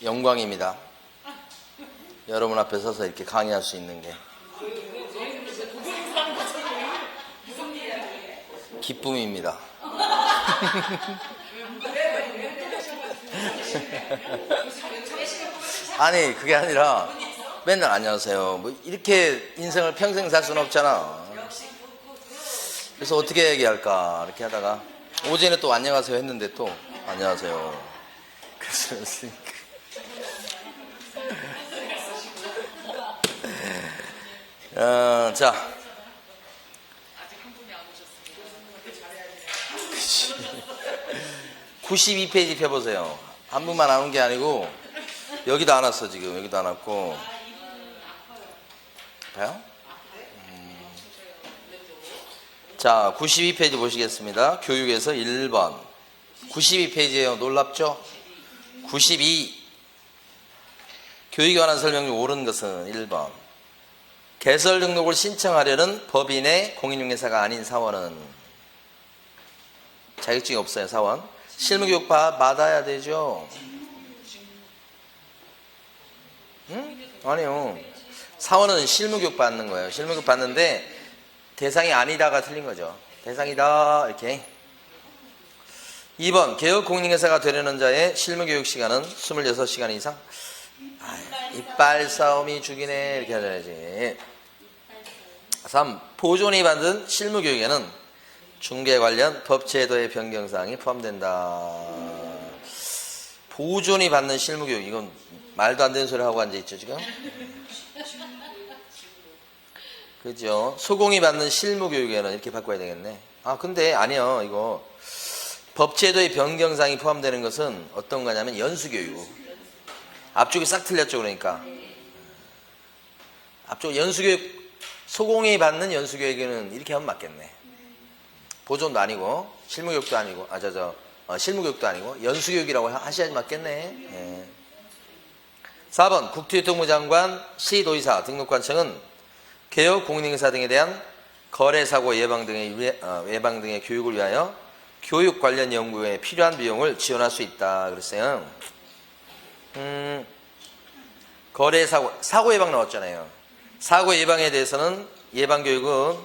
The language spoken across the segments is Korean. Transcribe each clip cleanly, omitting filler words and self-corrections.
영광입니다. 여러분 앞에 서서 이렇게 강의할 수 있는 게 기쁨입니다. 아니 그게 아니라 맨날 안녕하세요 뭐 이렇게 인생을 평생 살 수는 없잖아. 그래서 어떻게 얘기할까 이렇게 하다가 오전에 또 안녕하세요 했는데 또 안녕하세요 그래서 자 92페이지 펴보세요. 한 분만 안 온 게 아니고 여기도 안 왔어. 지금 여기도 안 왔고 봐요? 자 92페이지 보시겠습니다. 교육에서 1번 92페이지에요. 놀랍죠? 92 교육에 관한 설명 중 옳은 것은 1번 개설 등록을 신청하려는 법인의 공인중개사가 아닌 사원은 자격증이 없어요. 사원 실무교육 받아야 되죠? 응? 아니요. 사원은 실무교육 받는 거예요. 실무교육 받는데 대상이 아니다가 틀린 거죠. 대상이다 이렇게. 2번 개업 공인중개사가 되려는 자의 실무교육 시간은 26시간 이상. 이빨 싸움이 죽이네 이렇게 하셔야지. 3. 보존이 받은 실무교육에는 중개 관련 법제도의 변경사항이 포함된다. 보존이 받는 실무교육 이건 말도 안 되는 소리 하고 앉아있죠 지금. 그죠? 소공이 받는 실무교육에는 이렇게 바꿔야 되겠네. 아 근데 아니요 이거 법제도의 변경사항이 포함되는 것은 어떤 거냐면 연수교육. 앞쪽이 싹 틀렸죠. 그러니까 앞쪽 연수교육 소공이 받는 연수교육에는 이렇게 하면 맞겠네. 보존도 아니고 실무교육도 아니고 실무교육도 아니고 연수교육이라고 하셔야지 맞겠네. 네. 4번 국토교통부 장관 시도의사 등록관청은 개업 공인중개사 등에 대한 거래사고 예방 등의 교육을 위하여 교육 관련 연구에 필요한 비용을 지원할 수 있다 그랬어요. 사고 예방 나왔잖아요. 사고 예방에 대해서는 예방교육은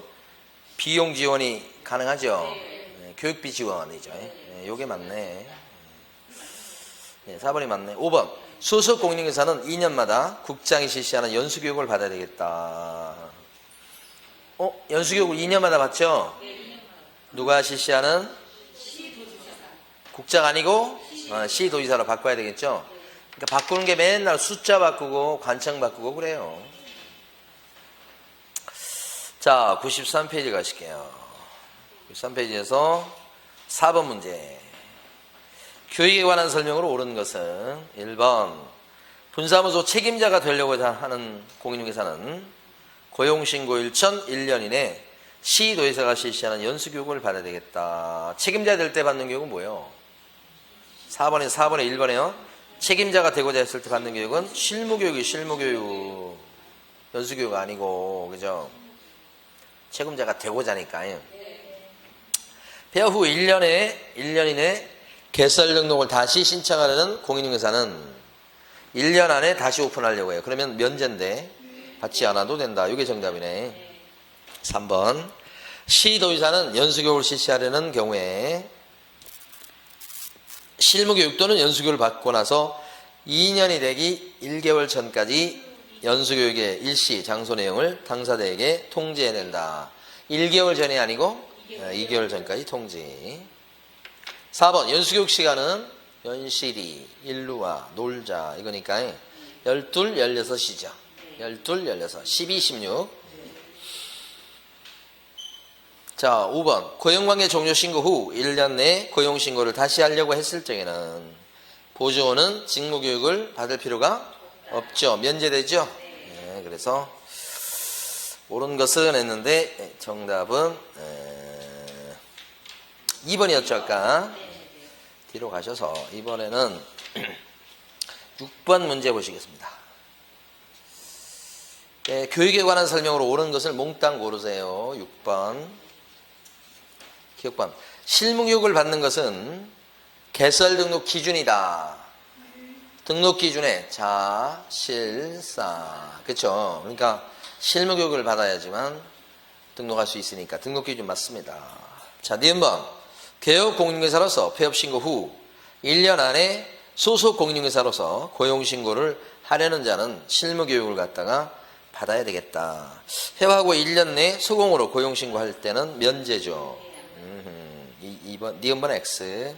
비용 지원이 가능하죠. 네, 교육비 지원이죠. 네, 요게 맞네. 네, 4번이 맞네. 5번 소속 공인중개사는 2년마다 국장이 실시하는 연수교육을 받아야 되겠다. 연수교육을 2년마다 받죠? 누가 실시하는? 국장 아니고 시도지사로 바꿔야 되겠죠? 그러니까 바꾸는 게 맨날 숫자 바꾸고 관청 바꾸고 그래요. 자 93페이지 가실게요. 93페이지에서 4번 문제. 교육에 관한 설명으로 옳은 것은 1번 분사무소 책임자가 되려고 하는 공인중개사는 고용신고일 전 1년 이내 시도지사가 실시하는 연수교육을 받아야 되겠다. 책임자 될 때 받는 교육은 뭐예요? 4번에 1번에요. 책임자가 되고자 했을 때 받는 교육은 실무교육이 실무교육. 연수교육 아니고 그죠? 책임자가 되고자 하니까요. 폐업 후 1년 이내 개설 등록을 다시 신청하려는 공인중개사는 1년 안에 다시 오픈하려고 해요. 그러면 면제인데 받지 않아도 된다. 이게 정답이네. 3번 시도지사는 연수교육을 실시하려는 경우에 실무교육 또는 연수교육을 받고 나서 2년이 되기 1개월 전까지 연수교육의 일시 장소 내용을 당사자에게 통지해야 된다. 1개월 전이 아니고 2개월 전까지 통지. 4번 연수교육 시간은 연실이 일루와 놀자 이거니까 12, 16이죠. 12, 16, 12, 16. 자 5번 고용관계 종료 신고 후 1년 내에 고용신고를 다시 하려고 했을 적에는 보조원은 직무교육을 받을 필요가 없죠. 면제되죠. 네, 그래서 옳은 것은 했는데 정답은 2번이었죠 아까. 뒤로 가셔서 이번에는 6번 문제 보시겠습니다. 네, 교육에 관한 설명으로 옳은 것을 몽땅 고르세요. 6번 기억번 실무교육을 받는 것은 개설 등록 기준이다. 등록 기준에 자실사. 그쵸? 그러니까 실무교육을 받아야지만 등록할 수 있으니까 등록 기준 맞습니다. 자, 니은번. 개업 공인중개사로서 폐업 신고 후 1년 안에 소속 공인중개사로서 고용신고를 하려는 자는 실무교육을 갖다가 받아야 되겠다. 폐업하고 1년 내 소공으로 고용신고할 때는 면제죠. 2번, 니은번 X.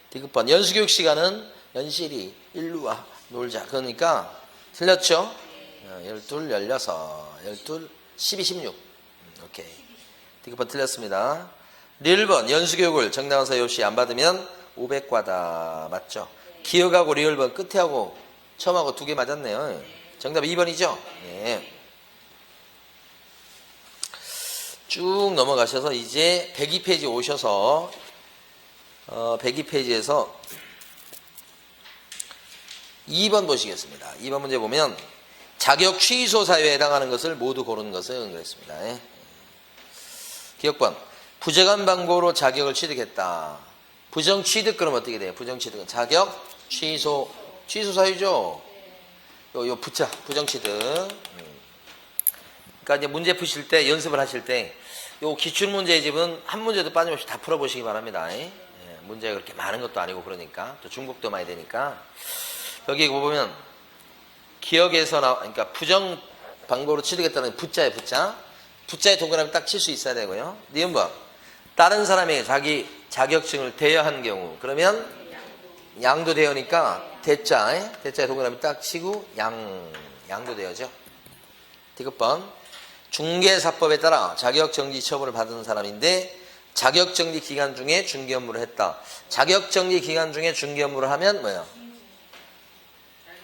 디귿번. 연수교육 시간은 연실이 일루와 놀자. 그러니까 틀렸죠? 12, 16, 12, 12, 16. 오케이. 디귿번 틀렸습니다. 리을번. 연수교육을 정당한 사유 없이 안 받으면 500과다. 맞죠? 기억하고 리을번 끝에 하고 처음하고 두 개 맞았네요. 정답 2번이죠? 네. 쭉 넘어가셔서 이제 102페이지 오셔서 102페이지에서 2번 보시겠습니다. 2번 문제 보면 자격 취소 사유에 해당하는 것을 모두 고르는 것을 그랬습니다. 기억번. 부정한 방법으로 자격을 취득했다. 부정 취득 그러면 어떻게 돼요? 부정 취득은 자격 취소 사유죠. 요 부자 부정 취득. 그러니까 이제 문제 푸실 때 연습을 하실 때 요 기출 문제의 집은 한 문제도 빠짐없이 다 풀어보시기 바랍니다. 문제가 그렇게 많은 것도 아니고 그러니까 또 중복도 많이 되니까 여기 보면 기억에서 그러니까 부정 방법으로 취득했다는 부자에 부자에 동그라미 딱 칠 수 있어야 되고요. 니은번. 다른 사람에게 자기 자격증을 대여한 경우 그러면 양도 대여니까 대자에 동그라미 딱 치고 양도 대여죠. 디귿번. 중개사법에 따라 자격정지 처분을 받은 사람인데 자격정지 기간 중에 중개 업무를 했다. 자격정지 기간 중에 중개 업무를 하면 뭐예요?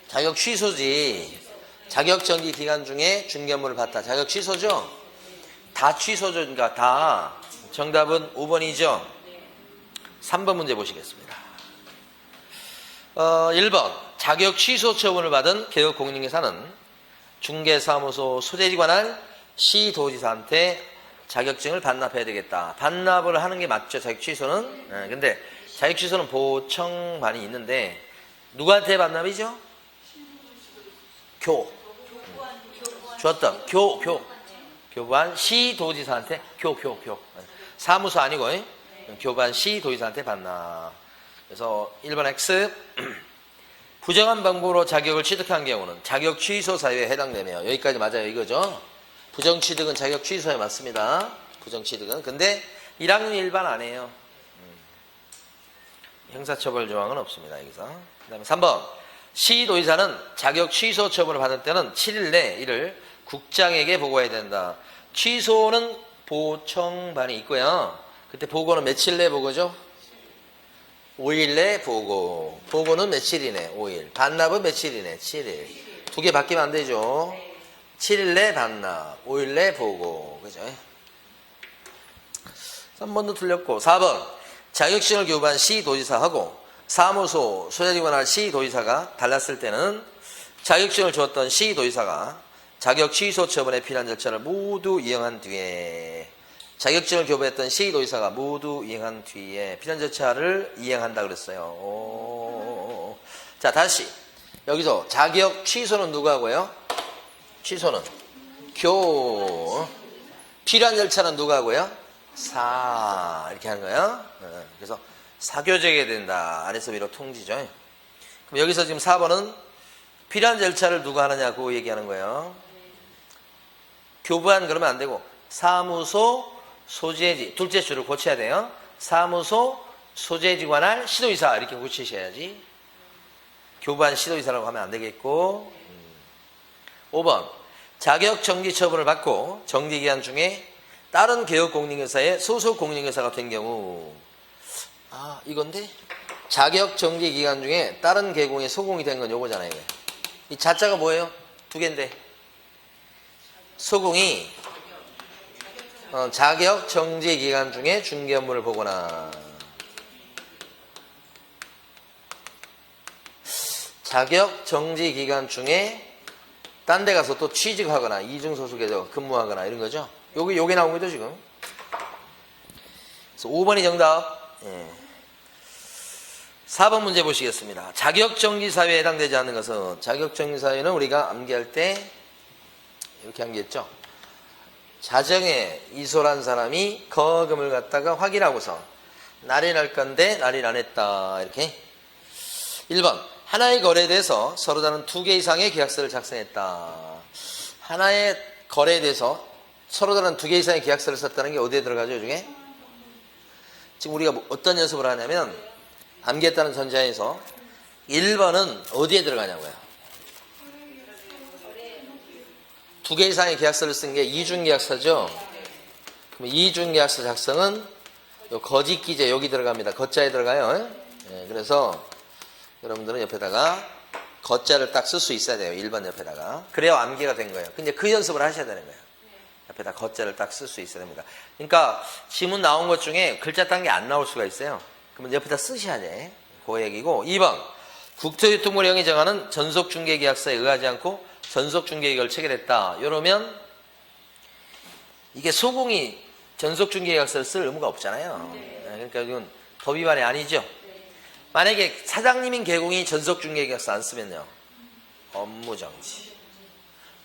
자격 취소지. 자격정지 기간 중에 중개 업무를 봤다. 자격 취소죠? 다 취소죠. 그러니까 다. 정답은 5번이죠. 3번 문제 보시겠습니다. 1번. 자격 취소 처분을 받은 개업 공인중개사는 중개사무소 소재지관할 시도지사한테 자격증을 반납해야 되겠다. 반납을 하는 게 맞죠. 자격 취소는. 근데 자격 취소는 보청반이 있는데 누구한테 반납이죠? 좋았다. 교부한 시도지사한테 교. 사무소 아니고 교부한 시도지사한테 반납. 그래서 1번 X. 부정한 방법으로 자격을 취득한 경우는 자격 취소 사유에 해당되며 여기까지 맞아요. 이거죠. 부정 취득은 자격 취소에 맞습니다. 부정 취득은. 근데 1학년 일반 안 해요. 형사처벌 조항은 없습니다. 여기서. 그 다음에 3번. 시도지사는 자격 취소 처분을 받을 때는 7일 내 이를 국장에게 보고해야 된다. 취소는 보청반이 있고요. 그때 보고는 며칠 내 보고죠? 5일 내 보고. 보고는 며칠이네? 5일. 반납은 며칠이네? 7일. 두 개 바뀌면 안 되죠. 7일 내 반납, 5일 내 보고. 그죠? 3번도 틀렸고. 4번. 자격증을 교부한 시도지사하고 사무소 소재지관할 시도지사가 달랐을 때는 자격증을 주었던 시도지사가 자격 취소 처분에 필요한 절차를 모두 이행한 뒤에 자격증을 교부했던 시도지사가 모두 이행한 뒤에 필요한 절차를 이행한다 그랬어요. 자, 다시 여기서 자격 취소는 누가 하고요? 취소는 교. 필요한 절차는 누가 하고요? 사. 이렇게 하는 거예요. 그래서 사교적이 된다. 아래서 위로 통지죠. 그럼 여기서 지금 4번은 필요한 절차를 누가 하느냐고 얘기하는 거예요. 교부한 그러면 안 되고 사무소 소재지 둘째 줄을 고쳐야 돼요. 사무소 소재지관할 시도지사 이렇게 고치셔야지. 교부한 시도지사라고 하면 안 되겠고. 5번. 자격 정지 처분을 받고 정지기간 중에 다른 개업 공인중개사의 소속 공인중개사가 된 경우. 이건데 자격 정지 기간 중에 다른 개공에 소공이 된 건 요거잖아요. 이 자자가 뭐예요? 두 개인데 소공이 자격 정지 기간 중에 중개 업무를 보거나 자격 정지 기간 중에 딴 데 가서 또 취직하거나 이중소속에서 근무하거나 이런 거죠. 요게 나온 거죠 지금. 그래서 5번이 정답. 4번 문제 보시겠습니다. 자격정지사유에 해당되지 않는 것은, 자격정지사유는 우리가 암기할 때 이렇게 암기했죠. 자정에 이소란 사람이 거금을 갖다가 확인하고서 날인할 건데 날인 안 했다. 이렇게. 1번 하나의 거래에 대해서 서로 다른 2개 이상의 계약서를 작성했다. 하나의 거래에 대해서 서로 다른 2개 이상의 계약서를 썼다는 게 어디에 들어가죠? 이 중에? 지금 우리가 어떤 연습을 하냐면 암기했다는 전제에서 1번은 어디에 들어가냐고요? 2개 이상의 계약서를 쓴 게 이중계약서죠? 그럼 이중계약서 작성은 요 거짓기재 여기 들어갑니다. 거자에 들어가요. 네, 그래서 여러분들은 옆에다가 거자를 딱 쓸 수 있어야 돼요. 1번 옆에다가. 그래야 암기가 된 거예요. 근데 그 연습을 하셔야 되는 거예요. 옆에다 거자를 딱 쓸 수 있어야 됩니다. 그러니까 지문 나온 것 중에 글자 딴 게 안 나올 수가 있어요. 그러면 옆에다 쓰셔야 돼. 그 얘기고. 2번 국토교통부령이 정하는 전속중개계약서에 의하지 않고 전속중개계약을 체결했다. 이러면 이게 소공이 전속중개계약서를 쓸 의무가 없잖아요. 그러니까 이건 법 위반이 아니죠. 만약에 사장님인 개공이 전속중개계약서 안 쓰면요, 업무정지.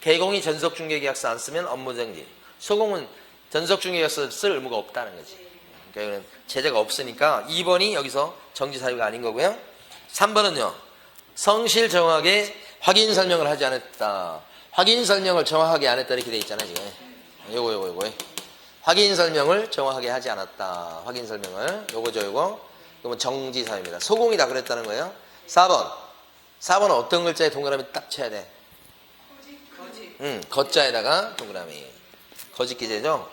개공이 전속중개계약서 안 쓰면 업무정지. 소공은 전속중개계약서 쓸 의무가 없다는 거지. 그러니까 이건 제재가 없으니까 2번이 여기서 정지사유가 아닌 거고요. 3번은요, 성실 정확하게 확인 설명을 하지 않았다. 확인 설명을 정확하게 안 했다 이렇게 돼 있잖아요. 지금. 요거. 확인 설명을 정확하게 하지 않았다. 확인 설명을. 요거. 그러면 정지사유입니다. 소공이다 그랬다는 거예요. 4번. 4번은 어떤 글자에 동그라미 딱 쳐야 돼? 거자에다가 동그라미. 거짓기재죠?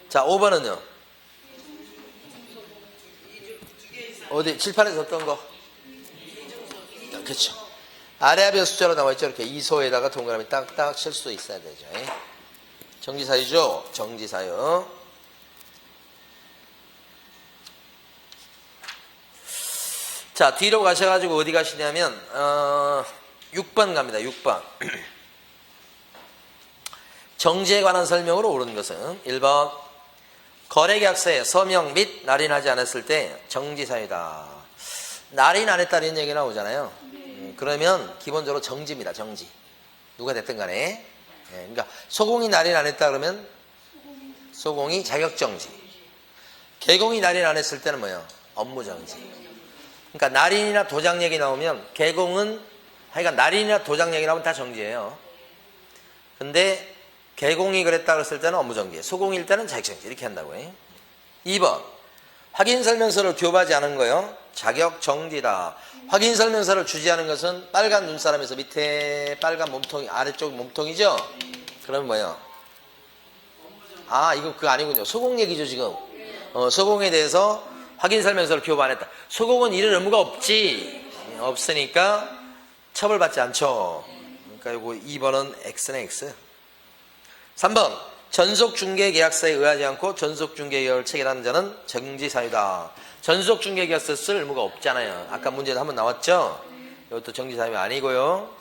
자, 5번은요. 어디? 칠판에서 어떤 거? 그렇죠. 아래 합의 숫자로 나와있죠. 이렇게 이소에다가 동그라미 딱딱 칠 수 있어야 되죠. 정지사유죠? 정지사유. 자, 뒤로 가셔가지고 어디 가시냐면 6번 갑니다. 6번. 정지에 관한 설명으로 옳은 것은 1번 거래계약서에 서명 및 날인하지 않았을 때 정지사유다. 날인 안 했다는 얘기 나오잖아요. 그러면 기본적으로 정지입니다. 정지. 누가 됐든 간에. 그러니까 소공이 날인 안 했다 그러면 소공이 자격정지. 개공이 날인 안 했을 때는 뭐예요? 업무정지. 그러니까 날인이나 도장 얘기 나오면 개공은 하여간 날인이나 도장 얘기 나오면 다 정지예요. 근데 개공이 그랬다 그랬을 때는 업무정지, 소공일 때는 자격정지 이렇게 한다고요. 2번 확인설명서를 교부하지 않은 거요. 자격정지다. 확인설명서를 주지 않은 것은 빨간 눈사람에서 밑에 빨간 몸통 아래쪽 몸통이죠. 그러면 뭐예요? 아, 이거 그거 아니군요. 소공 얘기죠 지금. 소공에 대해서 확인설명서를 교부 안 했다. 소공은 이런 의무가 없으니까 처벌받지 않죠. 그러니까 이거 2번은 X네 X. 3번 전속중개계약서에 의하지 않고 전속중개계약을 체결하는 자는 정지사유다. 전속중개계약서 쓸 의무가 없잖아요. 아까 문제도 한번 나왔죠. 이것도 정지사유 아니고요.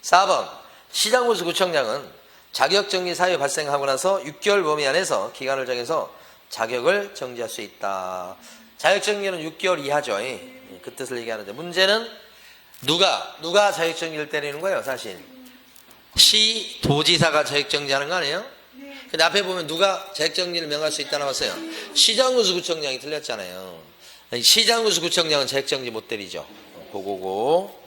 4번 시장군수구청장은 자격정지사유 발생하고 나서 6개월 범위 안에서 기간을 정해서 자격을 정지할 수 있다. 자격정지는 6개월 이하죠. 그 뜻을 얘기하는데 문제는 누가 자격정지를 때리는 거예요? 사실 시도지사가 자격정지하는 거 아니에요? 근데 앞에 보면 누가 자격정지를 명할 수 있다 나왔어요? 시장군수구청장이 틀렸잖아요. 시장군수구청장은 자격정지 못 때리죠. 고고고.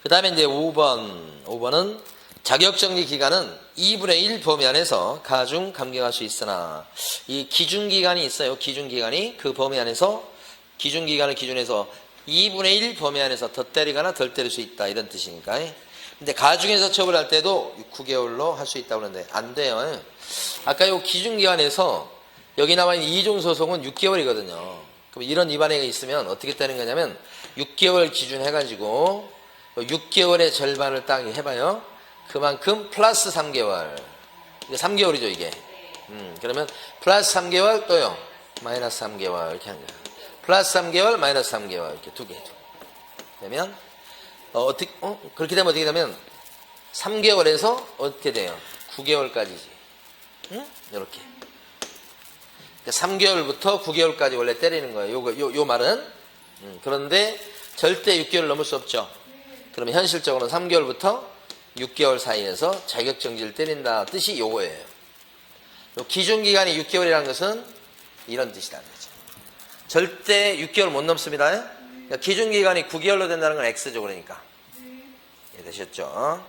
그 다음에 이제 5번은 자격정지 기간은 2분의 1 범위 안에서 가중 감경할 수 있으나 이 기준기간이 있어요. 기준기간이 그 범위 안에서 기준기간을 기준해서 2분의 1 범위 안에서 더 때리거나 덜 때릴 수 있다 이런 뜻이니까. 근데 가중해서 처벌할 때도 9개월로 할 수 있다고 그러는데 안 돼요. 아까 요 기준기간에서 여기 나와 있는 이중소송은 6개월이거든요. 그럼 이런 위반행위가 있으면 어떻게 되는 거냐면 6개월 기준해가지고 6개월의 절반을 딱 해봐요. 그만큼 플러스 3개월. 이게 3개월이죠 이게. 그러면 플러스 3개월 또요. 마이너스 3개월 이렇게 한 거예요. 플러스 3개월 마이너스 3개월 이렇게 두 개. 그러면 그렇게 되면 어떻게 되면 3개월에서 어떻게 돼요? 9개월까지지. 응? 이렇게. 그러니까 3개월부터 9개월까지 원래 때리는 거예요. 요 말은 그런데 절대 6개월 넘을 수 없죠. 그러면 현실적으로는 3개월부터 6개월 사이에서 자격정지를 때린다 뜻이 요거예요. 요 기준기간이 6개월이라는 것은 이런 뜻이라는 거죠. 절대 6개월 못 넘습니다. 그러니까 기준기간이 9개월로 된다는 건 X죠. 그러니까 이해되셨죠?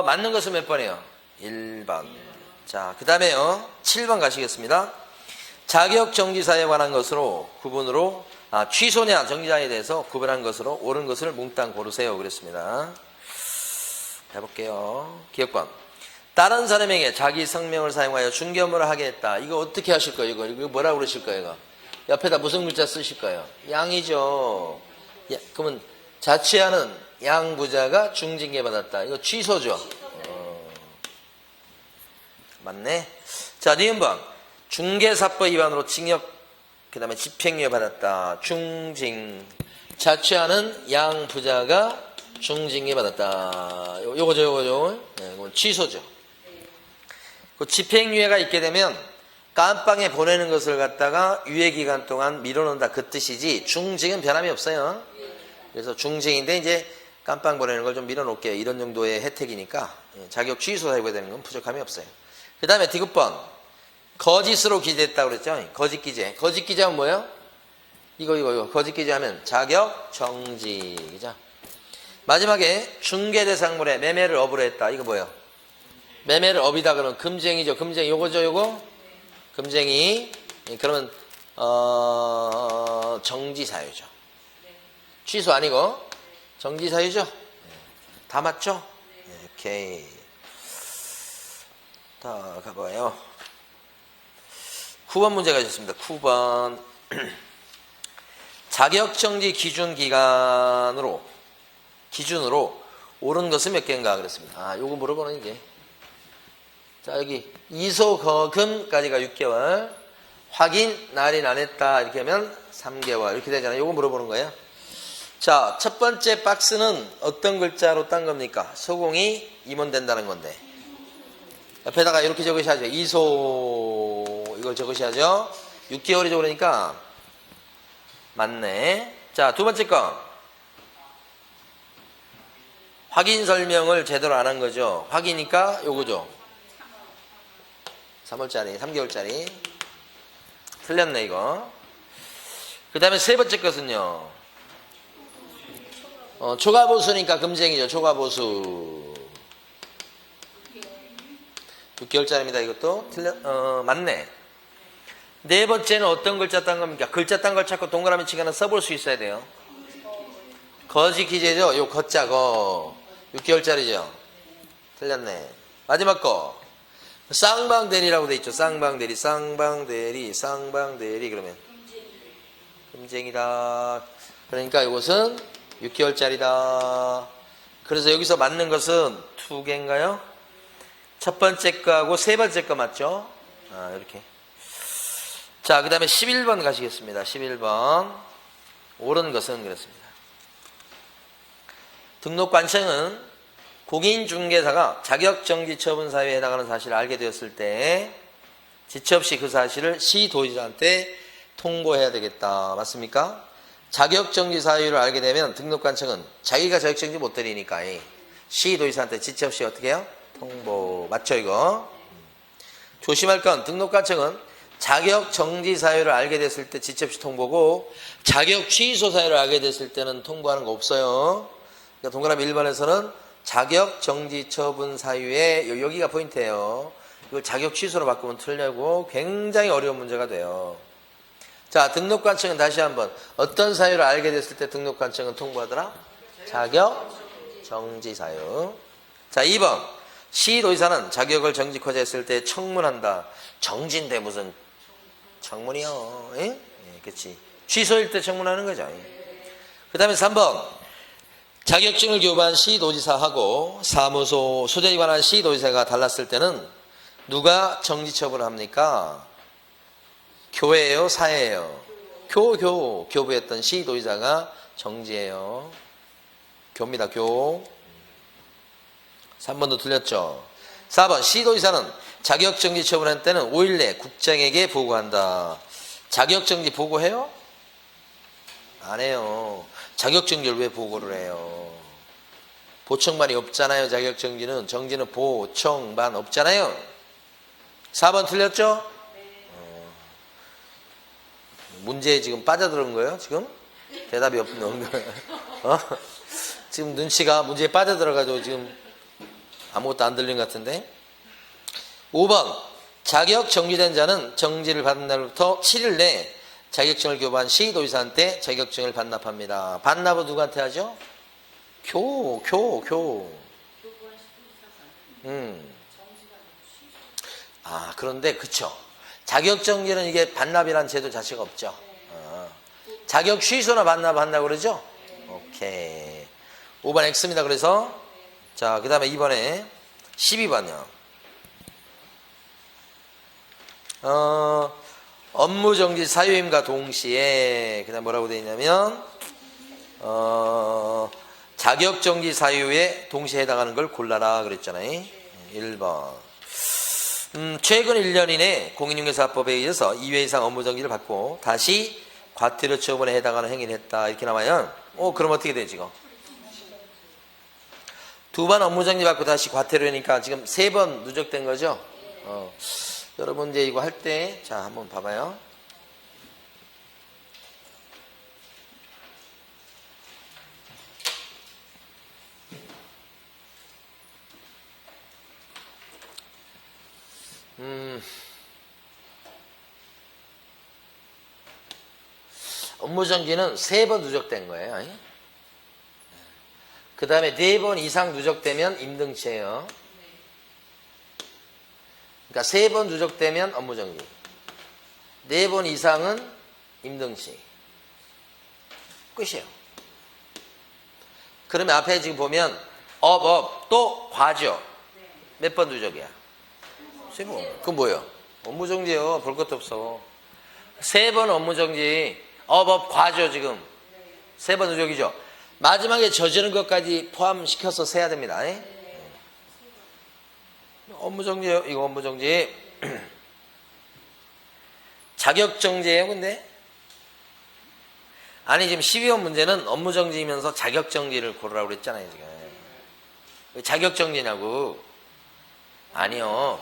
맞는 것은 몇 번이에요? 1번. 자, 그 다음에요 7번 가시겠습니다. 자격정지사에 관한 것으로 구분으로 취소냐 정지자에 대해서 구분한 것으로 옳은 것을 몽땅 고르세요. 그랬습니다. 해볼게요. 기억번. 다른 사람에게 자기 성명을 사용하여 중개 업무를 하게 했다. 이거 어떻게 하실 거예요? 이거 뭐라고 그러실 거예요? 이거? 옆에다 무슨 글자 쓰실 거예요? 양이죠. 그러면 자취하는 양부자가 중징계 받았다. 이거 취소죠. 맞네. 자, 니은번. 중개사법 위반으로 징역 그 다음에 집행유예 받았다. 중징. 자취하는 양부자가 중징계 받았다. 요거죠. 네, 이건 취소죠. 그 집행유예가 있게 되면 깜빵에 보내는 것을 갖다가 유예기간 동안 미뤄놓는다 그 뜻이지 중징은 변함이 없어요. 그래서 중징인데 이제 깜빵 보내는 걸 좀 밀어놓을게요. 이런 정도의 혜택이니까 자격 취소 사유가 되는 건 부족함이 없어요. 그 다음에 디귿번. 거짓으로 기재했다고 그랬죠. 거짓 기재. 거짓 기재하면 뭐예요? 이거. 거짓 기재하면 자격 정지. 그죠? 마지막에 중개대상물에 매매를 업으로 했다. 이거 뭐예요? 매매를 업이다 그러면 금쟁이죠. 금쟁이 요거죠. 요거. 금쟁이. 그러면 정지 사유죠. 취소 아니고 정지 사유죠. 다 맞죠? 오케이. 다 가봐요. 9번 문제 가셨습니다. 9번. 자격정지 기준으로 옳은 것은 몇 개인가 그랬습니다. 요거 물어보는 게. 자, 여기 이소거금까지가 6개월, 확인 날인 안 했다 이렇게 하면 3개월 이렇게 되잖아요. 요거 물어보는 거예요. 자, 첫 번째 박스는 어떤 글자로 딴 겁니까? 소공이 임원된다는 건데 옆에다가 이렇게 적으셔야죠. 이소 이걸 적으셔야죠. 6개월이죠. 그러니까 맞네. 자, 두 번째 거 확인 설명을 제대로 안 한 거죠. 확인이니까 요거죠. 3월짜리 3개월짜리 틀렸네 이거. 그 다음에 세 번째 것은요 초과보수니까 금쟁이죠. 초과보수 6개월짜리입니다. 이것도 맞네. 네 번째는 어떤 글자 딴 겁니까? 글자 딴 걸 찾고 동그라미 치거나 써볼 수 있어야 돼요. 거짓 기재죠. 요 거자 거 6개월짜리죠. 틀렸네. 마지막 거 쌍방대리라고 돼 있죠. 쌍방대리 그러면 금쟁이다. 그러니까 이것은 6개월짜리다. 그래서 여기서 맞는 것은 두 개인가요? 첫 번째 거하고 세 번째 거 맞죠? 이렇게. 자, 그 다음에 11번 가시겠습니다. 11번. 옳은 것은 그렇습니다. 등록관청은 공인중개사가 자격정지 처분 사유에 해당하는 사실을 알게 되었을 때 지체 없이 그 사실을 시도지사한테 통보해야 되겠다. 맞습니까? 자격정지 사유를 알게 되면 등록관청은 자기가 자격정지 못 때리니까 시도지사한테 지체 없이 어떻게 해요? 통보. 맞죠 이거? 조심할 건 등록관청은 자격정지 사유를 알게 됐을 때 지체 없이 통보고 자격 취소 사유를 알게 됐을 때는 통보하는 거 없어요. 그러니까 동그라미 1번에서는 자격정지 처분 사유에 여기가 포인트예요. 이걸 자격 취소로 바꾸면 틀리고 굉장히 어려운 문제가 돼요. 자, 등록관청은 다시 한번 어떤 사유를 알게 됐을 때 등록관청은 통보하더라? 자격정지 사유. 자, 2번 시도지사는 자격을 정직하자 했을 때 청문한다. 정지인데 무슨 청문이요? 예? 그렇지. 취소일 때 청문하는 거죠. 그 다음에 3번 자격증을 교부한 시도지사하고 사무소 소재에 관한 시도지사가 달랐을 때는 누가 정지처분을 합니까? 교회예요? 사회예요? 교부했던 시도지사가 정지예요. 교입니다. 교. 3번도 틀렸죠. 4번 시도지사는 자격정지 처분할 때는 5일 내 국장에게 보고한다. 자격정지 보고해요? 안 해요. 자격정지를 왜 보고를 해요? 보청반이 없잖아요. 자격정지는. 정지는 보청반 없잖아요. 4번 틀렸죠? 문제에 지금 빠져들은 거예요? 지금? 대답이 없는 거예요. 지금 눈치가 문제에 빠져들어가지고 지금 아무것도 안 들린 것 같은데. 5번 자격 정지된 자는 정지를 받은 날부터 7일 내에 자격증을 교부한 시 도지사한테 자격증을 반납합니다. 반납은 누구한테 하죠? 교. 그런데 그쵸. 자격 정지는 이게 반납이라는 제도 자체가 없죠. 자격 취소나 반납한다고 그러죠? 오케이. 5번 X입니다. 그래서 자, 그 다음에 이번에 12번요. 업무정지 사유임과 동시에 그 다음 뭐라고 되어 있냐면 자격정지 사유에 동시에 해당하는 걸 골라라 그랬잖아요. 1번 최근 1년 이내 공인중개사법에 의해서 2회 이상 업무정지를 받고 다시 과태료 처분에 해당하는 행위를 했다 이렇게 나와요. 그럼 어떻게 돼 지금? 2번 업무정지 받고 다시 과태료니까 지금 3번 누적된 거죠? 여러분 이제 이거 할 때 자 한번 봐봐요. 업무정지는 3번 누적된 거예요. 그 다음에 4번 이상 누적되면 임등치예요. 그러니까 3번 누적되면 업무정지, 4번 이상은 임등치. 끝이에요. 그러면 앞에 지금 보면 또 과죠. 몇 번 누적이야? 3번. 그건 뭐예요? 업무정지요. 볼 것도 없어. 3번 업무정지, 과죠 지금. 3번 누적이죠. 마지막에 저지른 것까지 포함시켜서 세야 됩니다. 업무정지예요. 이거 업무정지. 자격정지예요. 근데 아니 지금 12번 문제는 업무정지이면서 자격정지를 고르라고 그랬잖아요. 지금 왜 자격정지냐고. 아니요.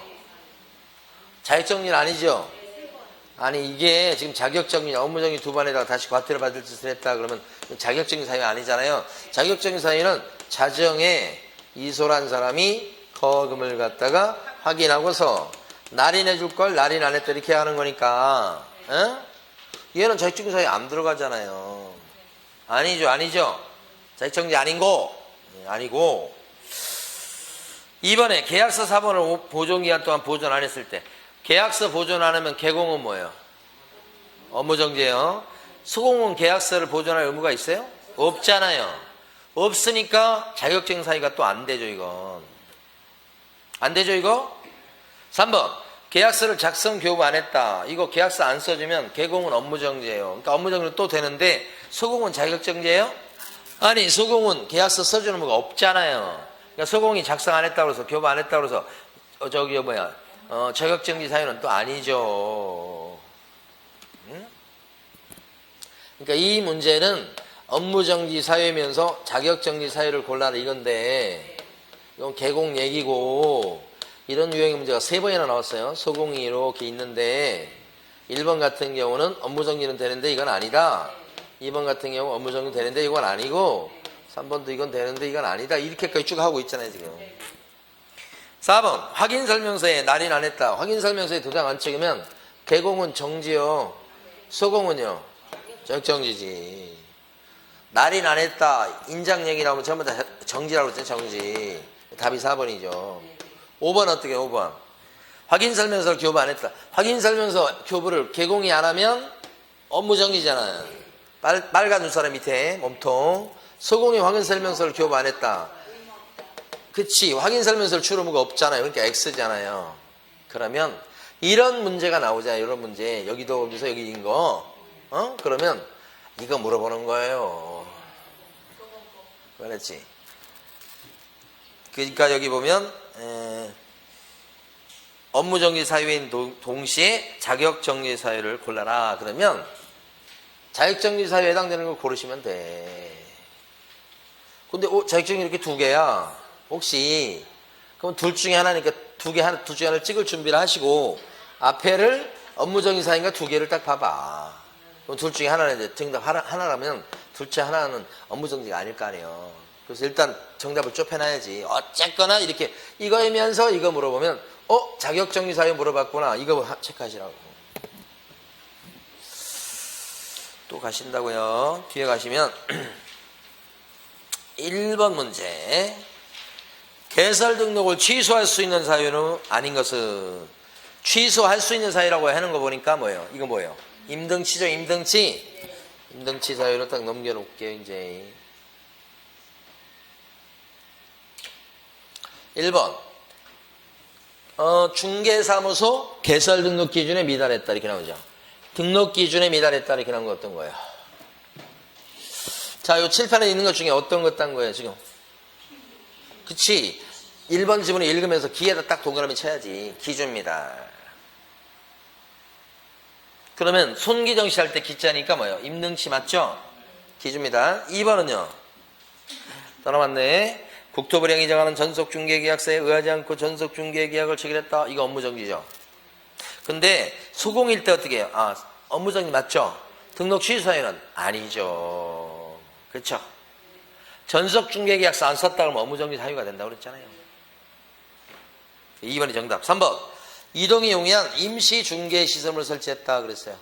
자격정지는 아니죠. 아니 이게 지금 자격정지 업무정지 2번에다가 다시 과태료 받을 짓을 했다 그러면 자격정지 사유 아니잖아요. 자격정지 사유는 자정에 이소란 사람이 거금을 갖다가 확인하고서 날인해 줄 걸 날인 안 했다 이렇게 하는 거니까 얘는 자격정지 사유 안 들어가잖아요. 아니죠. 자격정지 아니고 2번에 계약서 4번을 보존기간 동안 보존 안 했을 때 계약서 보존 안 하면 개공은 뭐예요? 업무정지예요. 수공은 계약서를 보존할 의무가 있어요? 없잖아요. 없으니까 자격증 사유가 또 안 되죠. 이건 안 되죠. 이거 3번 계약서를 작성 교부 안 했다. 이거 계약서 안 써주면 개공은 업무정지예요. 그러니까 업무정지는 또 되는데 소공은 자격정지예요? 아니 소공은 계약서 써주는 의무가 없잖아요. 그러니까 소공이 작성 안 했다고 해서 교부 안 했다고 해서 자격정지 사유는 또 아니죠. 그러니까 이 문제는 업무정지 사유이면서 자격정지 사유를 골라라 이건데 이건 개공 얘기고 이런 유형의 문제가 3번이나 나왔어요. 소공이 이렇게 있는데 1번 같은 경우는 업무정지는 되는데 이건 아니다. 2번 같은 경우 업무정지 되는데 이건 아니고 3번도 이건 되는데 이건 아니다. 이렇게까지 쭉 하고 있잖아요. 지금 4번 확인설명서에 날인 안 했다. 확인설명서에 도장 안 찍으면 개공은 정지요. 소공은요 자격정지지. 날인 안 했다. 인장 얘기 나오면 전부 다 정지라고 했죠. 정지. 답이 4번이죠. 5번 어떻게 5번 확인설명서를 교부 안 했다. 확인설명서 교부를 개공이 안 하면 업무정지잖아요. 빨간 눈사람 밑에 몸통. 소공이 확인설명서를 교부 안 했다. 그치. 확인설명서를 줄 의무가 없잖아요. 그러니까 X잖아요. 그러면 이런 문제가 나오잖아요. 이런 문제. 여기도 여기서 여기인 거. 그러면 이거 물어보는 거예요. 그렇지. 그러니까 여기 보면 업무정지 사유인 동시에 자격정지 사유를 골라라. 그러면 자격정지 사유에 해당되는 걸 고르시면 돼. 근데 자격정지 이렇게 두 개야. 혹시 그럼 둘 중에 하나니까 둘 중에 하나를 찍을 준비를 하시고 앞에를 업무정지 사유인가 두 개를 딱 봐봐. 그럼 둘 중에 하나는 이제 정답 하나라면 둘째 하나는 업무정지가 아닐 거 아니에요. 그래서 일단 정답을 좁혀놔야지. 어쨌거나 이렇게 이거이면서 이거 물어보면 자격정지 사유 물어봤구나. 이거 체크하시라고. 또 가신다고요. 뒤에 가시면 1번 문제. 개설 등록을 취소할 수 있는 사유는 아닌 것은 취소할 수 있는 사유라고 하는 거 보니까 뭐예요? 이거 뭐예요? 임등치죠, 임등치. 임등치 사유를 딱 넘겨놓을게요, 이제. 1번. 중개사무소 개설 등록 기준에 미달했다. 이렇게 나오죠. 등록 기준에 미달했다. 이렇게 나온 거 어떤 거예요? 자, 요 칠판에 있는 것 중에 어떤 것 딴 거예요, 지금? 그치? 1번 지문을 읽으면서 기에다 딱 동그라미 쳐야지. 기준입니다. 그러면 손기정시 할 때 기자니까 뭐예요? 임등치 맞죠? 기준입니다. 2번은요. 따라맞네. 국토부령이 정하는 전속중개계약서에 의하지 않고 전속중개계약을 체결했다. 이거 업무정지죠. 근데 소공일 때 어떻게 해요? 업무정지 맞죠? 등록 취소 사유는 아니죠. 그렇죠? 전속중개계약서 안 썼다 그러면 업무정지 사유가 된다고 그랬잖아요. 2번이 정답. 3번. 이동이 용이한 임시중개시설물 설치했다 그랬어요.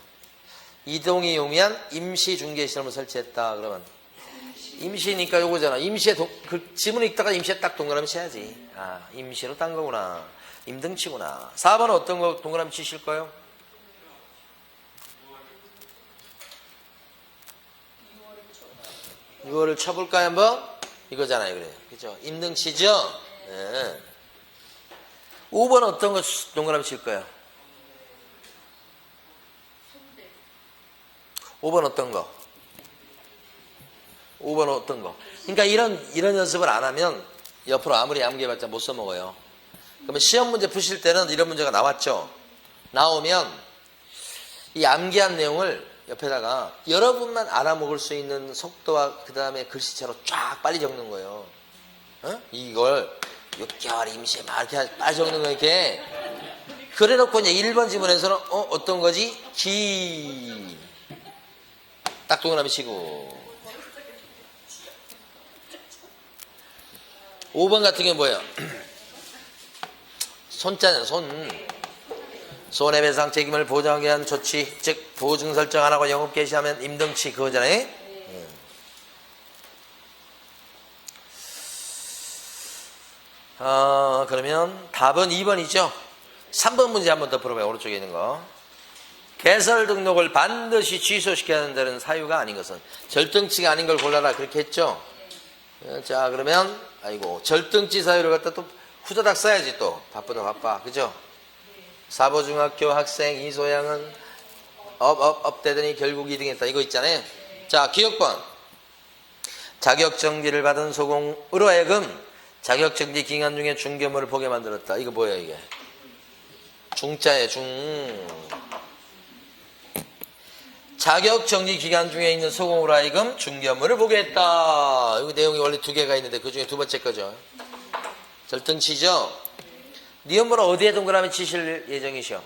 이동이 용이한 임시중개시설물 설치했다 그러면 임시니까 요거잖아. 임시에 그 지문 읽다가 임시에 딱 동그라미 쳐야지. 임시로 딴 거구나. 임등치구나. 4번은 어떤 거 동그라미 치실 거예요? 6월을 쳐볼까요 한번? 이거잖아요. 그래. 그죠? 임등치죠? 네. 5번 어떤 거 동그라미 칠 거예요? 5번 어떤 거? 5번 어떤 거? 그러니까 이런 연습을 안 하면 옆으로 아무리 암기해봤자 못 써먹어요. 그러면 시험 문제 푸실 때는 이런 문제가 나왔죠? 나오면 이 암기한 내용을 옆에다가 여러분만 알아먹을 수 있는 속도와 그 다음에 글씨체로 쫙 빨리 적는 거예요. 이걸 6개월 임시에 막 이렇게 빨리 적는 거 이렇게. 그래 놓고 이제 1번 지문에서는 어떤 거지? 딱 동그라미 치고. 5번 같은 경우는 뭐예요? 손자는 손해배상 책임을 보장하기 위한 조치, 즉 보증 설정 안 하고 영업 개시하면 임등치 그거잖아요. 그러면 답은 2번이죠. 3번 문제 한 번 더 풀어봐요. 오른쪽에 있는 거. 개설 등록을 반드시 취소시켜야 한다는 사유가 아닌 것은 절등치가 아닌 걸 골라라 그렇게 했죠. 자, 그러면 절등치 사유를 갖다 또 후다닥 써야지. 또 바빠 그죠? 사보중학교 학생 이소양은 업되더니 결국 2등했다. 이거 있잖아요. 자, 기억번. 자격정지를 받은 소공으로 하여금 자격정지 기간 중에 중개물을 보게 만들었다. 이거 뭐야 이게? 중자에 자격정지 기간 중에 있는 소공으로 하여금 중개물을 보게 했다. 여기 내용이 원래 두 개가 있는데 그 중에 두 번째 거죠. 절등치죠? 니은보라 어디에 동그라미 치실 예정이시오?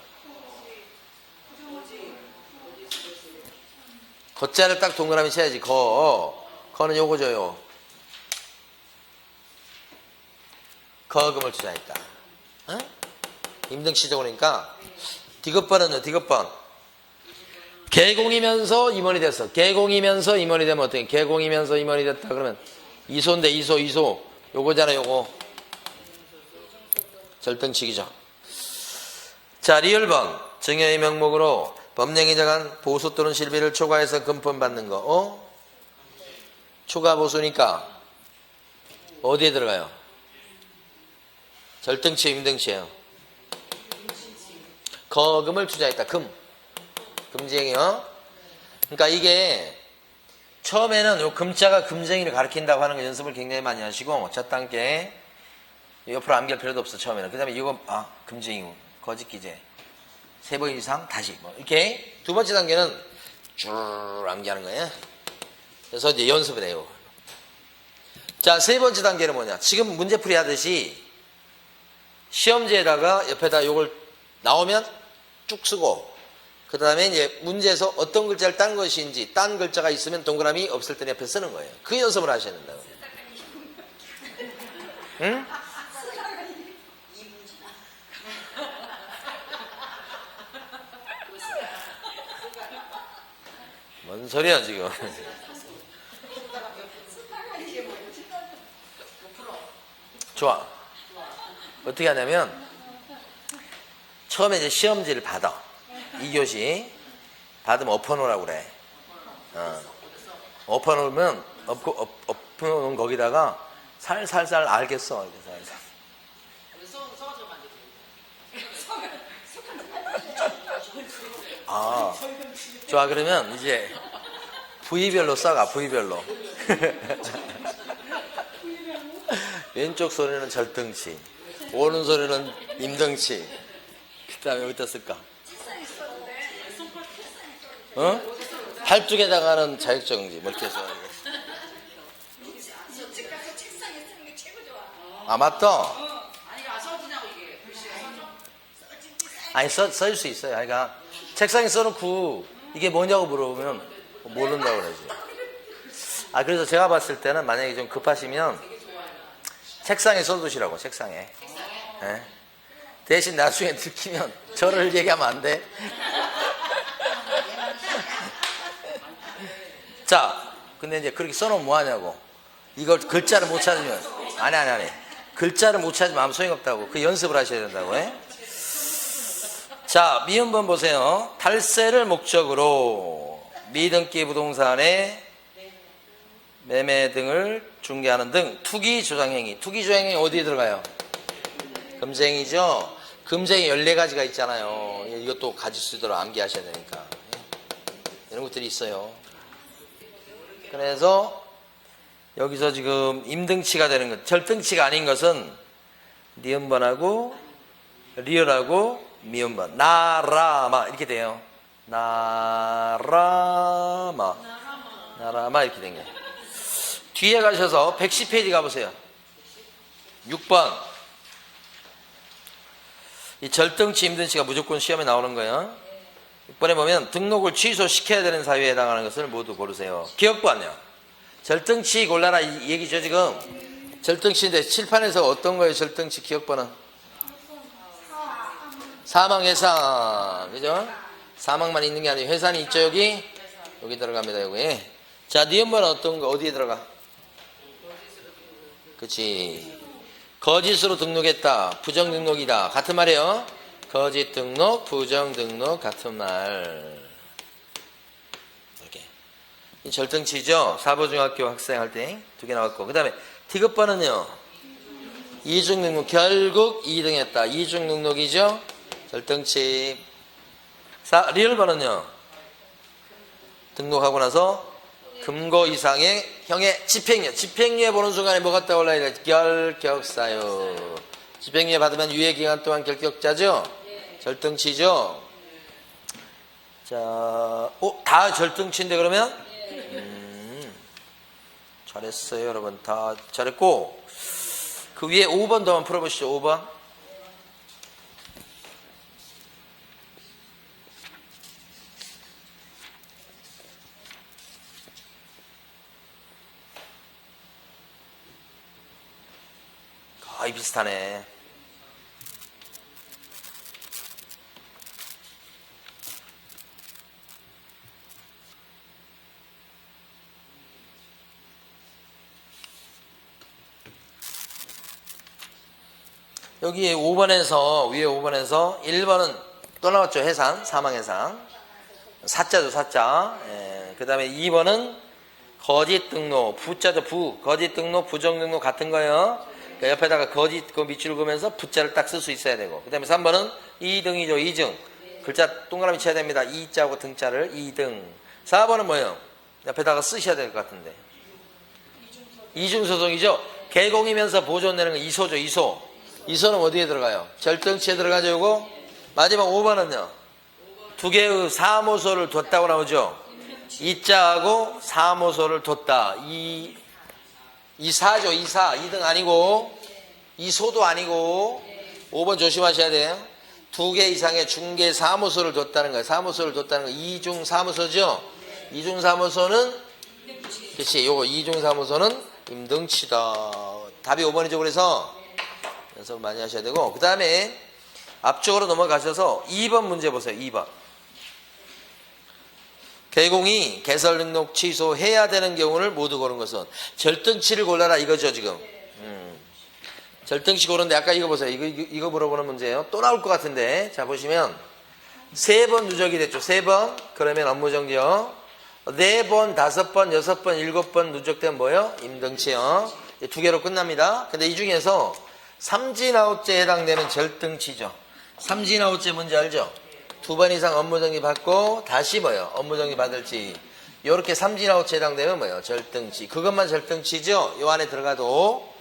거자를 딱 동그라미 쳐야지. 거는 요거죠. 거금을 투자했다. 임등치죠. 그러니까 디귿번은요. 디귿번. 개공이면서 임원이 됐어. 개공이면서 임원이 되면 어떻게? 개공이면서 임원이 됐다 그러면 이소인데 이소 요거잖아. 요거 절등치기죠. 자, 리을번. 증여의 명목으로 법령이 정한 보수 또는 실비를 초과해서 금품 받는 거. 초과 보수니까 어디에 들어가요? 절등치 임등치예요. 거금을 투자했다. 금쟁이요. 그러니까 이게 처음에는 요 금자가 금쟁이를 가리킨다고 하는 거 연습을 굉장히 많이 하시고 첫 단계 옆으로 암기할 필요도 없어. 처음에는. 그 다음에 이거 금쟁이 거짓기재 3번 이상 다시 이렇게. 두 번째 단계는 줄 암기하는 거예요. 그래서 이제 연습을 해요. 자, 세 번째 단계는 뭐냐? 지금 문제풀이 하듯이 시험지에다가 옆에다 요걸 나오면 쭉 쓰고, 그 다음에 이제 문제에서 어떤 글자를 딴 것인지, 딴 글자가 있으면 동그라미, 없을 때는 옆에 쓰는 거예요. 그 연습을 하셔야 된다고. 응? 뭔 소리야, 지금. 좋아. 어떻게 하냐면, 처음에 이제 시험지를 받아. 2교시. 받으면 엎어놓으라고 그래. 엎어놓으면, 엎어놓은 거기다가 살살살 알겠어. 이렇게 살살. 아, 좋아. 그러면 이제 부위별로 써가, 부위별로. 왼쪽 소리는 절등치, 오른소리는 임등치. 그 다음에 어디다 쓸까? 어? 팔뚝에다가는 자격정지. 뭐 이렇게 써. 아, 맞다. 아니, 써줄 수 있어요. 그러니까 책상에 써놓고 이게 뭐냐고 물어보면 모른다고 그러지. 아, 그래서 제가 봤을 때는 만약에 좀 급하시면 책상에 써두시라고, 책상에. 네? 대신 나중에 들키면 저를 얘기하면 안 돼. 자, 근데 이제 그렇게 써놓으면 뭐하냐고. 이걸 글자를 못 찾으면. 아니. 글자를 못 찾으면 아무 소용이 없다고. 그 연습을 하셔야 된다고. 해? 자, 미음번 보세요. 탈세를 목적으로 미등기 부동산의 매매 등을 중개하는 등 투기 조장행위. 투기 조장행위 어디에 들어가요? 금쟁이죠. 금쟁이 14가지가 있잖아요. 이것도 가질 수 있도록 암기하셔야 되니까. 이런 것들이 있어요. 그래서 여기서 지금 임등치가 되는 것, 절등치가 아닌 것은 니은번하고 리을하고 미음번. 나라마 이렇게 돼요. 나라마 이렇게 된 거예요. 뒤에 가셔서 110페이지 가보세요. 6번. 이 절등치, 임등치가 무조건 시험에 나오는 거예요. 6번에 보면 등록을 취소시켜야 되는 사유에 해당하는 것을 모두 고르세요. 기억번요. 절등치 골라라 이 얘기죠 지금. 절등치인데 칠판에서 어떤 거예요? 절등치 기억번은? 사망, 회상. 그죠? 사망만 있는 게 아니고 회산이 있죠 여기? 여기 들어갑니다 여기. 자, 니은번은 어떤 거 어디에 들어가? 그치. 거짓으로 등록했다. 부정 등록이다. 같은 말이에요. 거짓 등록, 부정 등록 같은 말. 이렇게. 이 절등치죠. 사보중학교 학생 할 때 두 개 나왔고. 그 다음에 디귿번은요. 이중 등록. 결국 2등했다. 이중 등록이죠. 절등치. 리을번은요. 등록하고 나서 금고 이상의 형의 집행유예. 집행유예 보는 순간에 뭐가 떠올라야 돼? 결격사유. 집행유예 받으면 유예기간 동안 결격자죠? 절등치죠? 자, 다 절등치인데 그러면? 잘했어요, 여러분. 다 잘했고. 그 위에 5번 더 한번 풀어보시죠, 5번. 거의 비슷하네. 여기 5번에서 위에 5번에서 1번은 또 나왔죠. 해상, 사망해상. 사자죠, 사자. 그 다음에 2번은 거짓 등록, 부자죠, 부. 거짓 등록, 부정 등록 같은 거예요. 그러니까 옆에다가 거짓 그 밑줄을 그으면서 부자를 딱 쓸 수 있어야 되고. 그 다음에 3번은 2등이죠, 2등. 글자 동그라미 쳐야 됩니다. 2자하고 등자를 2등. 4번은 뭐예요? 옆에다가 쓰셔야 될 것 같은데. 이중소송이죠. 개공이면서 보존 내는 거 이소죠, 이소. 이소는 어디에 들어가요? 절등치에 들어가죠, 요거. 마지막 5번은요. 두 개의 사모소를 뒀다고 나오죠. 이자하고 사무소를 뒀다. 이사죠. 이사. 2등 아니고 이소도 아니고 5번 조심하셔야 돼요. 2개 이상의 중개 사무소를 뒀다는 거예요. 사무소를 뒀다는 거 이중 사무소죠. 이중 사무소는 그렇지. 요거 이중 사무소는 임등치다. 답이 5번이죠. 그래서 연습 많이 하셔야 되고 그 다음에 앞쪽으로 넘어가셔서 2번 문제 보세요. 2번. 개공이 개설 등록 취소해야 되는 경우를 모두 고른 것은 절등치를 골라라 이거죠 지금. 절등치 고르는데 아까 이거 보세요. 이거 물어보는 문제예요. 또 나올 것 같은데 자 보시면 3번 누적이 됐죠. 3번 그러면 업무정지요. 4번, 5번, 6번, 7번 누적되면 뭐예요? 임등치요. 2개로 끝납니다. 근데 이 중에서 삼진아웃제에 해당되는 절등치죠. 삼진아웃제 뭔지 알죠? 2번 이상 업무정지 받고 다시 뭐예요? 업무정지 받을지. 요렇게 삼진아웃제에 해당되면 뭐예요? 절등치. 그것만 절등치죠? 요 안에 들어가도.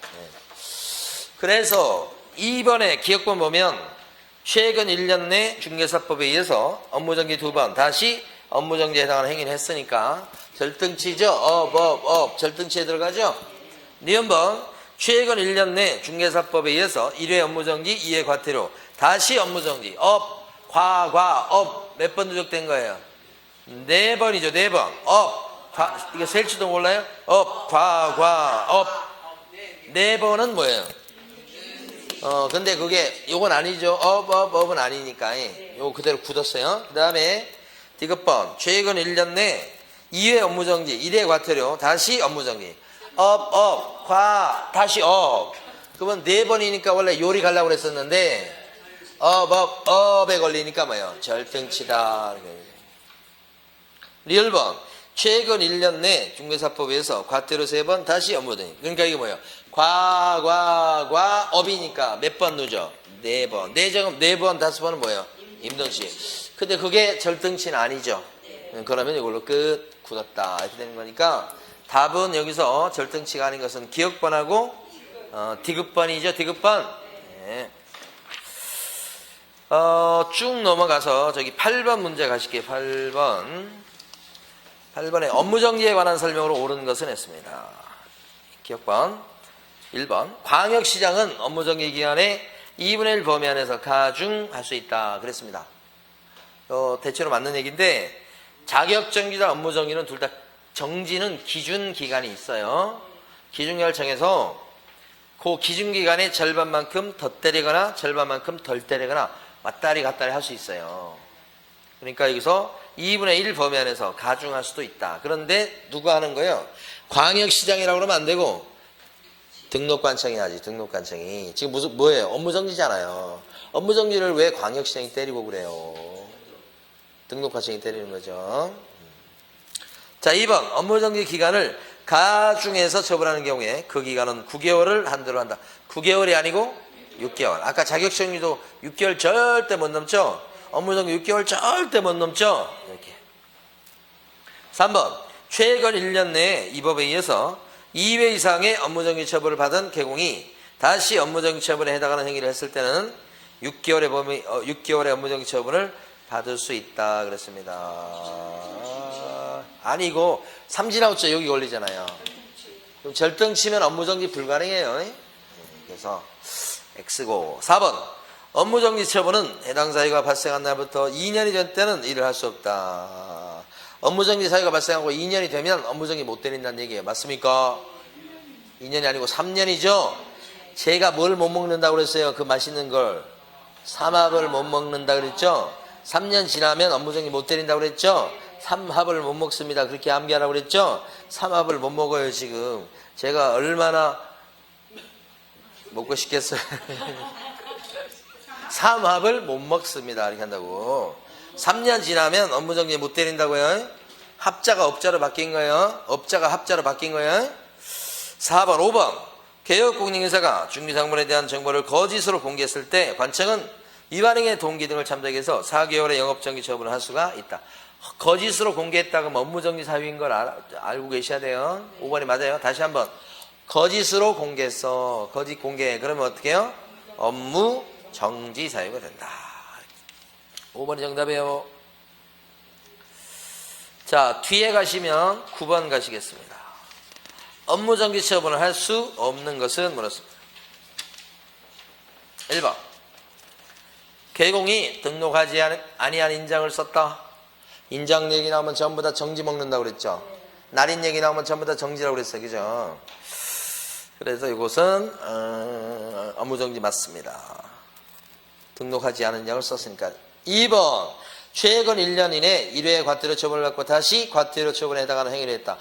그래서 2번에 기억본 보면 최근 1년 내 중개사법에 의해서 업무정지 2번 다시 업무정지에 해당하는 행위를 했으니까 절등치죠? 절등치에 들어가죠? 니은번 최근 1년 내 중개사법에 의해서 1회 업무정지 2회 과태료 다시 업무정지 몇 번 누적된 거예요? 4번이죠. 4번 이거 셀지도 몰라요? 4번은 뭐예요? 근데 그게 요건 아니죠. 업은 아니니까 요거 그대로 굳었어요. 그 다음에 디귿번 최근 1년 내 2회 업무정지 1회 과태료 다시 업무정지 다시 그러면 4번이니까 원래 요리 가려고 그랬었는데 업에 걸리니까 뭐예요? 절등치다. 리얼번 최근 1년 내 중개사법에서 과태료 3번 다시 업무정지. 그러니까 이게 뭐예요? 업이니까 몇 번 누죠? 4번. 4번, 5번은 뭐예요? 임등치. 근데 그게 절등치는 아니죠. 그러면 이걸로 굳었다. 이렇게 되는 거니까 답은 여기서 절등치가 아닌 것은 기억번하고 디귿번이죠. 디귿번. 네. 쭉 넘어가서 저기 8번 문제 가실게요. 8번에 업무정지에 관한 설명으로 옳은 것은 했습니다. 기억번 1번 광역시장은 업무정지 기간에 2분의 1 범위 안에서 가중할 수 있다 그랬습니다. 대체로 맞는 얘기인데 자격정지나 업무정지는 둘 다 정지는 기준기간이 있어요. 기준기간을 정해서 그 기준기간의 절반만큼 더 때리거나 절반만큼 덜 때리거나 왔다리 갔다리 할 수 있어요. 그러니까 여기서 2분의 1 범위 안에서 가중할 수도 있다. 그런데 누가 하는 거예요? 광역시장이라고 그러면 안 되고 등록관청이 하지. 등록관청이 지금 뭐예요? 업무정지잖아요. 업무정지를 왜 광역시장이 때리고 그래요? 등록관청이 때리는 거죠. 자 2번 업무정지 기간을 가중해서 처벌하는 경우에 그 기간은 9개월을 한도로 한다. 9개월이 아니고 6개월. 아까 자격정지도 6개월 절대 못 넘죠? 업무정지 6개월 절대 못 넘죠? 이렇게. 3번 최근 1년 내에 이 법에 의해서 2회 이상의 업무정지 처벌을 받은 개공이 다시 업무정지 처벌에 해당하는 행위를 했을 때는 6개월의 업무정지 처분을 받을 수 있다 그랬습니다. 아니고 삼진아웃제 여기 걸리잖아요. 그럼 절등치면 업무정지 불가능해요. 그래서 X고 4번 업무정지 처분은 해당 사유가 발생한 날부터 2년이 된 때는 일을 할 수 없다. 업무정지 사유가 발생하고 2년이 되면 업무정지 못 때린다는 얘기예요. 맞습니까? 2년이 아니고 3년이죠. 제가 뭘 못 먹는다고 그랬어요? 그 맛있는 걸 삼합을 못 먹는다 그랬죠. 3년 지나면 업무정지 못 때린다고 그랬죠. 삼합을 못 먹습니다. 그렇게 암기하라고 그랬죠. 삼합을 못 먹어요. 지금 제가 얼마나 먹고 싶겠어요. 삼합을 못 먹습니다. 이렇게 한다고. 3년 지나면 업무정지 못 때린다고요. 합자가 업자로 바뀐 거예요. 업자가 합자로 바뀐 거예요. 4번 5번 개혁공인인사가 중개상물에 대한 정보를 거짓으로 공개했을 때 관청은 위반행위의 동기 등을 참작해서 4개월의 영업정지 처분을 할 수가 있다. 거짓으로 공개했다가 업무정지 사유인 걸 알고 계셔야 돼요. 5번이 맞아요. 다시 한번 거짓으로 공개했어. 거짓 공개. 그러면 어떻게 해요? 업무정지 사유가 된다. 5번이 정답이에요. 자 자, 뒤에 가시면 9번 가시겠습니다. 업무정지 처분을 할 수 없는 것은 뭐였습니까? 1번. 개공이 등록하지 아니한 인장을 썼다. 인장 얘기 나오면 전부 다 정지 먹는다고 그랬죠. 날인 얘기 나오면 전부 다 정지라고 그랬어요. 그죠? 그래서 이것은 업무정지 맞습니다. 등록하지 않은 인장을 썼으니까. 2번. 최근 1년 이내 1회 과태료 처분을 받고 다시 과태료 처분에 해당하는 행위를 했다.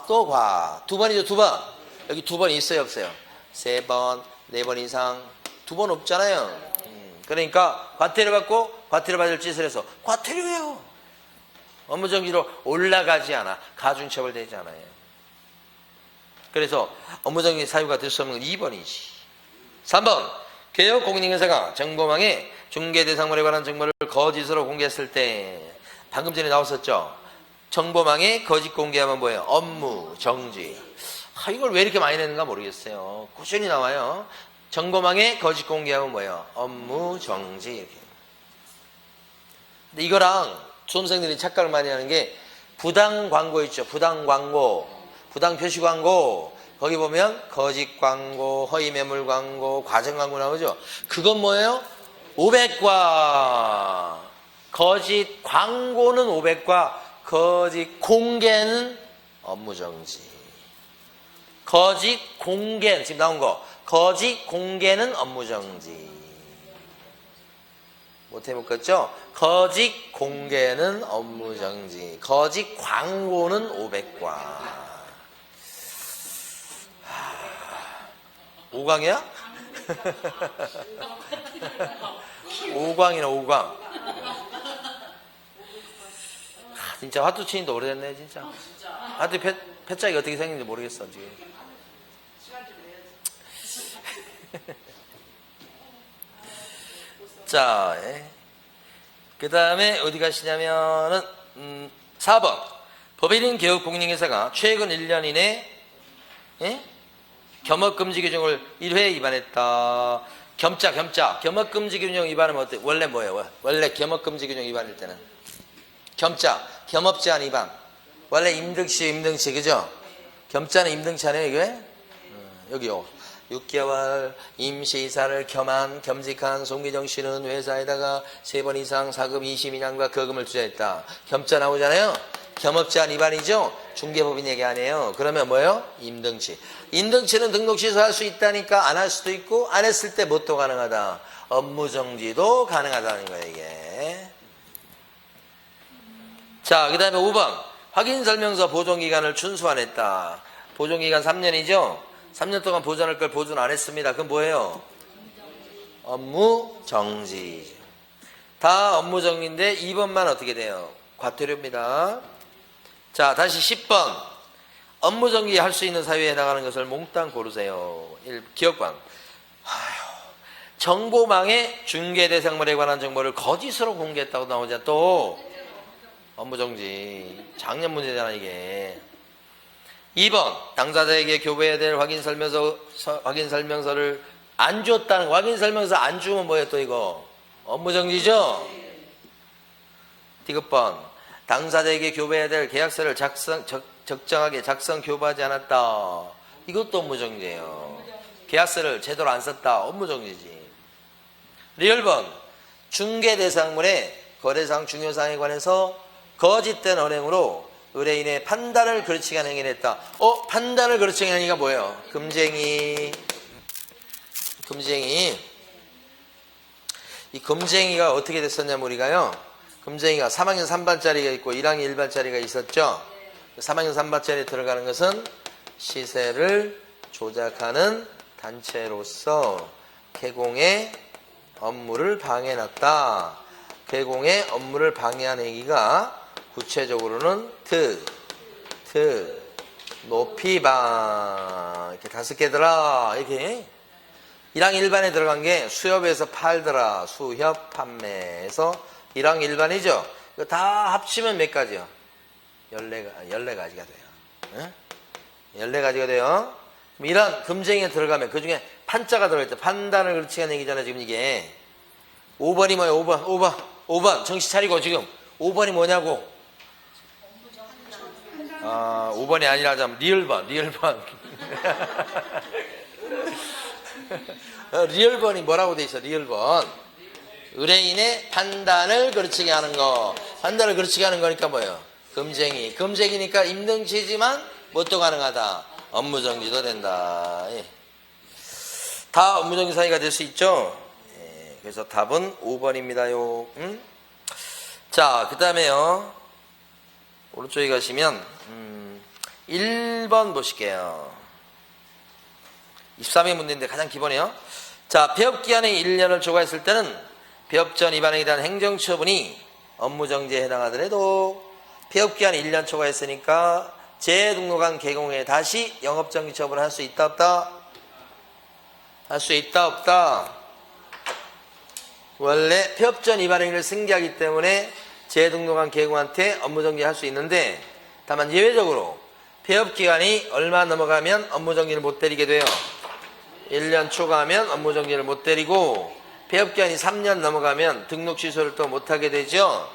또 과. 2번이죠. 2번. 여기 2번 있어요 없어요? 3번 4번 이상 2번 없잖아요. 그러니까 과태료 받고 과태료 받을 짓을 해서 과태료예요. 업무정지로 올라가지 않아. 가중처벌되지 않아요. 그래서 업무정지 사유가 될 수 없는 건 2번이지. 3번. 개업 공인인사가 정보망에 중개 대상물에 관한 정보를 거짓으로 공개했을 때 방금 전에 나왔었죠. 정보망에 거짓 공개하면 뭐예요? 업무 정지. 이걸 왜 이렇게 많이 내는가 모르겠어요. 꾸준히 나와요. 정보망에 거짓 공개하면 뭐예요? 업무 정지. 이렇게. 근데 이거랑 수험생들이 착각을 많이 하는 게 부당 광고 있죠. 부당 광고, 부당 표시 광고. 거기 보면 거짓 광고, 허위 매물 광고, 과정 광고 나오죠. 그건 뭐예요? 500과. 거짓 광고는 500과, 거짓 공개는 업무정지. 거짓 공개, 지금 나온 거. 거짓 공개는 업무정지. 못해 먹겠죠? 거짓 공개는 업무정지. 거짓 광고는 500과. 5강이야? 5강이나 5강. 진짜 화투 치니도 오래됐네 진짜. 화투 패짝이 어떻게 생긴지 모르겠어 지금. 자, 그 다음에 어디 가시냐면은 4번. 법인인 개업 공인인사가 최근 1년 이내 겸업금지 규정을 1회 위반했다. 겸업금지 규정 위반하면 어때? 원래 뭐예요? 원래 겸업금지 규정 위반일 때는 겸업 제한 위반. 원래 임등치 그죠? 겸자는 임등치 아니에요 이게? 여기요. 6개월 임시이사를 겸한 겸직한 송기정 씨는 회사에다가 3번 이상 사금 22년과 거금을 투자했다. 겸자 나오잖아요. 겸업제한 위반이죠. 중개법인 얘기 아니에요. 그러면 뭐예요? 임등치. 임등치는 등록 취소할 수 있다니까 안 할 수도 있고 안 했을 때 뭣도 가능하다. 업무정지도 가능하다는 거예요 이게. 자, 그 다음에 5번. 확인설명서 보존기간을 준수 안 했다. 보존기간 3년이죠. 3년 동안 보존할 걸 보존 안 했습니다. 그럼 뭐예요? 업무정지. 다 업무정지인데 2번만 어떻게 돼요? 과태료입니다. 자, 다시 10번. 업무정지 할 수 있는 사유에 해당하는 것을 몽땅 고르세요. 1. 기억방. 정보망에 중개 대상물에 관한 정보를 거짓으로 공개했다고 나오자 또 업무정지. 작년 문제잖아 이게. 2번. 당사자에게 교부해야 될 확인설명서를 안 줬다는 거. 확인설명서 안 주면 뭐예요 또 이거? 업무정지죠? 디귿번. 당사자에게 교부해야 될 계약서를 적정하게 작성 교부하지 않았다. 이것도 업무정지예요. 계약서를 제대로 안 썼다. 업무정지지. 리얼번. 중개대상물의 거래상 중요사항에 관해서 거짓된 언행으로 의뢰인의 판단을 거르치게 한 행위를 했다. 판단을 거르치게 한 행위가 뭐예요? 금쟁이. 이 금쟁이가 어떻게 됐었냐면 우리가요. 금쟁이가 3학년 3반짜리가 있고 1학년 1반짜리가 있었죠. 3학년 3반짜리에 들어가는 것은 시세를 조작하는 단체로서 개공의 업무를 방해해놨다. 개공의 업무를 방해한 행위가 구체적으로는 높이방 이렇게 5개더라. 이렇게 1학년 1반에 들어간 게 수협에서 팔더라. 수협 판매에서 1학년 1반이죠. 이거 다 합치면 몇 가지요? 14가지가 돼요. 응? 14가지가 돼요. 그럼 이런 금쟁이에 들어가면 그 중에 판자가 들어있죠. 판단을 그렇지 않은 얘기잖아요. 지금 이게 5번이 뭐예요? 5번 정신 차리고 지금 5번이 뭐냐고. 아, 5번이 아니라 좀 리얼번. 리얼번이 뭐라고 돼 있어? 리얼번. 의뢰인의 판단을 거르치게 하는 거. 판단을 거르치게 하는 거니까 뭐예요? 금쟁이니까 임등치지만 뭣도 가능하다. 업무정지도 된다. 예. 다 업무정지 사유가 될 수 있죠. 예. 그래서 답은 5번입니다요. 자, 그 다음에요. 오른쪽에 가시면 1번 보실게요. 23회 문제인데 가장 기본이에요. 자, 폐업기한의 1년을 초과했을 때는 폐업전 위반행위에 대한 행정처분이 업무정지에 해당하더라도 폐업기한 1년 초과했으니까 재등록한 개공에 다시 영업정지 처분을 할 수 있다 없다? 할 수 있다 없다? 원래 폐업전 위반행위를 승계하기 때문에 재등록한 개공한테 업무정지 할 수 있는데 다만 예외적으로 폐업기간이 얼마 넘어가면 업무정지를 못 때리게 돼요. 1년 초과하면 업무정지를 못 때리고 폐업기간이 3년 넘어가면 등록 취소를 또 못하게 되죠.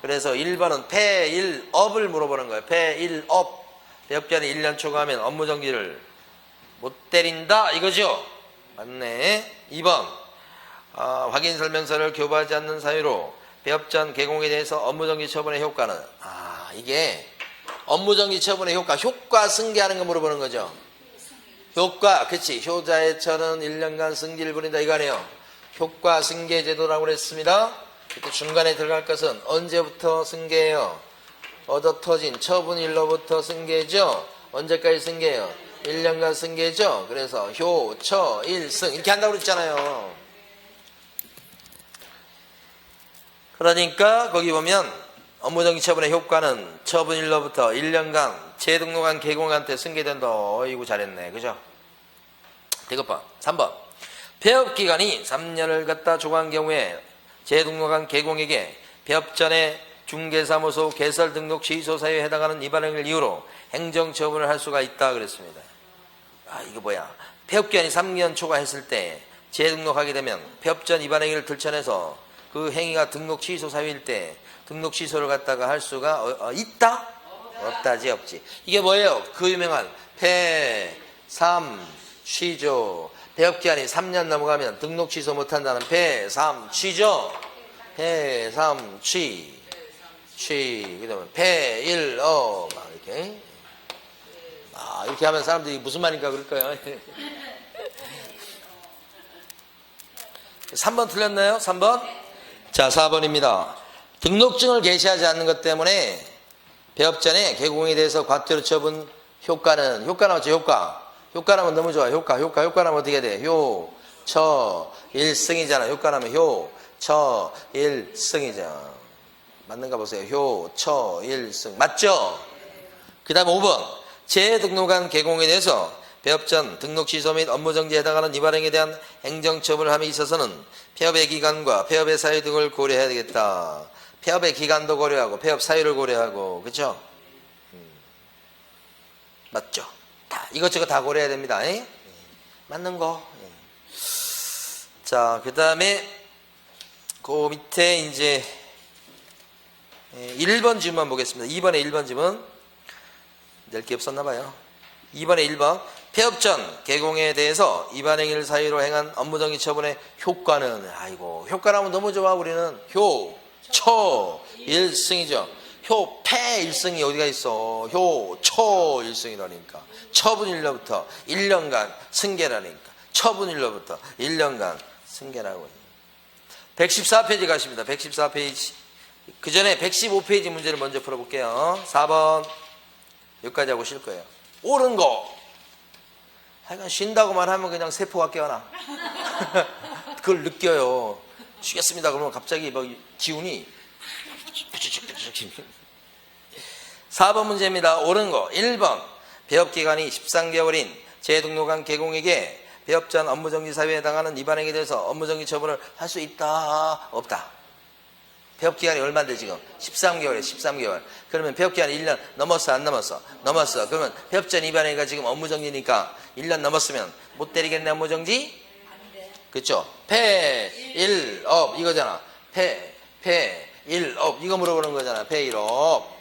그래서 1번은 폐일업을 물어보는 거예요. 폐일업. 폐업기간이 1년 초과하면 업무정지를 못 때린다 이거죠. 맞네. 2번 확인설명서를 교부하지 않는 사유로 폐업전 개공에 대해서 업무정지 처분의 효과는 이게 업무정지 처분의 효과 승계하는 거 물어보는 거죠. 효과, 그치. 효자의 처는 1년간 승지를 부린다 이거 아니에요. 효과 승계 제도라고 그랬습니다. 그때 중간에 들어갈 것은 언제부터 승계예요? 얻어 터진 처분일로부터 승계죠. 언제까지 승계예요? 1년간 승계죠. 그래서 효, 처, 일, 승 이렇게 한다고 그랬잖아요. 그러니까 거기 보면 업무정지 처분의 효과는 처분일로부터 1년간 재등록한 개공한테 승계된다. 어이구 잘했네. 그죠? 대급번 3번 폐업기간이 3년을 갖다 초과한 경우에 재등록한 개공에게 폐업전에 중개사무소 개설 등록 취소 사유에 해당하는 위반행위를 이유로 행정처분을 할 수가 있다 그랬습니다. 이거 뭐야? 폐업기간이 3년 초과했을 때 재등록하게 되면 폐업전 위반행위를 들춰내서 그 행위가 등록 취소 사유일 때 등록 취소를 갖다가 할 수가 있다? 없다지 없지. 이게 뭐예요? 그 유명한 폐삼취조. 폐업기간이 3년 넘어가면 등록 취소 못한다는 폐삼취조. 폐삼취. 그 다음에 폐일업. 이렇게. 이렇게 하면 사람들이 무슨 말인가 그럴 거예요. 3번 틀렸나요? 3번? 자, 4번입니다. 등록증을 게시하지 않는 것 때문에 폐업전에 개공에 대해서 과태료 처분 효과는 맞죠? 효과라면 너무 좋아. 효과라면 어떻게 돼? 효, 처, 일승이잖아. 효과라면 효, 처, 일승이죠. 맞는가 보세요. 효, 처, 일승. 맞죠? 그 다음 5번. 재등록한 개공에 대해서 폐업전 등록 취소 및 업무정지에 해당하는 위반행위에 대한 행정처분을 함에 있어서는 폐업의 기간과 폐업의 사유 등을 고려해야 되겠다. 폐업의 기간도 고려하고 폐업 사유를 고려하고 그렇죠? 맞죠? 다 이것저것 다 고려해야 됩니다. 맞는 거. 자, 그 다음에 그 밑에 이제 1번 질문 보겠습니다. 2번에 1번 질문 낼 게 없었나 봐요. 2번에 1번 폐업전 개공에 대해서 위반행위를 사유로 행한 업무정지 처분의 효과는 효과라면 너무 좋아. 우리는 효, 처, 일승이죠. 효, 폐, 일승이 어디가 있어. 효, 처, 일승이라니까. 처분일로부터 1년간 승계라니까. 처분일로부터 1년간 승계라고. 114페이지 가십니다. 114페이지. 그 전에 115페이지 문제를 먼저 풀어볼게요. 4번 여기까지 하고 쉴 거예요. 옳은 거. 하여간 쉰다고만 하면 그냥 세포가 깨어나. 그걸 느껴요. 쉬겠습니다. 그러면 갑자기 막 기운이 4번 문제입니다. 옳은 거 1번 폐업기간이 13개월인 재등록한 개공에게 폐업전 업무정지 사유에 해당하는 위반행위에 대해서 업무정지 처분을 할 수 있다 없다. 폐업기간이 얼마인데 지금? 13개월이에요. 13개월. 그러면 폐업기간이 1년 넘었어 안 넘었어? 넘었어. 그러면 폐업전 위반행위가 지금 업무정지니까 1년 넘었으면 못 때리겠네 업무정지? 그렇죠? 폐일업 이거잖아. 폐일업 이거 물어보는 거잖아. 폐일업.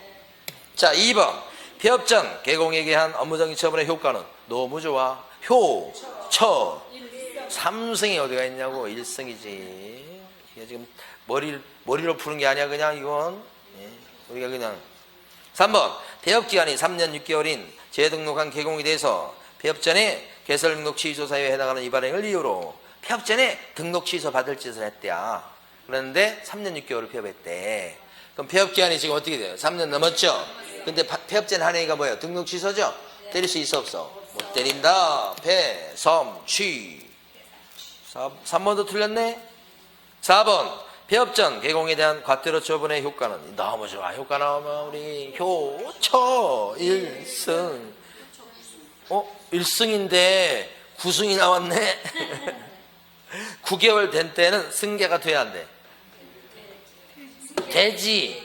자, 2번 폐업 전 개공에게 한 업무정지 처분의 효과는 너무 좋아. 효, 처. 3승이 어디가 있냐고. 1승이지. 이게 지금 머리로 푸는 게 아니야. 그냥 이건. 예, 우리가 그냥. 3번. 폐업 기간이 3년 6개월인 재등록한 개공에 대해서 폐업 전에 개설 등록 취소 사유에 해당하는 위반행을 이유로 폐업 전에 등록 취소 받을 짓을 했대야. 그런데 3년 6개월을 폐업했대. 그럼 폐업 기간이 지금 어떻게 돼요? 3년 넘었죠? 근데 폐업 전 한 해가 뭐예요? 등록 취소죠? 때릴 수 있어 없어? 못 때린다. 폐, 섬, 취. 3번도 틀렸네? 4번. 폐업 전 개공에 대한 과태료 처분의 효과는 너무 좋아. 효과 나오면 우리 효처 1승. 1승인데 9승이 나왔네. 9개월 된 때는 승계가 돼야 안 돼. 되지.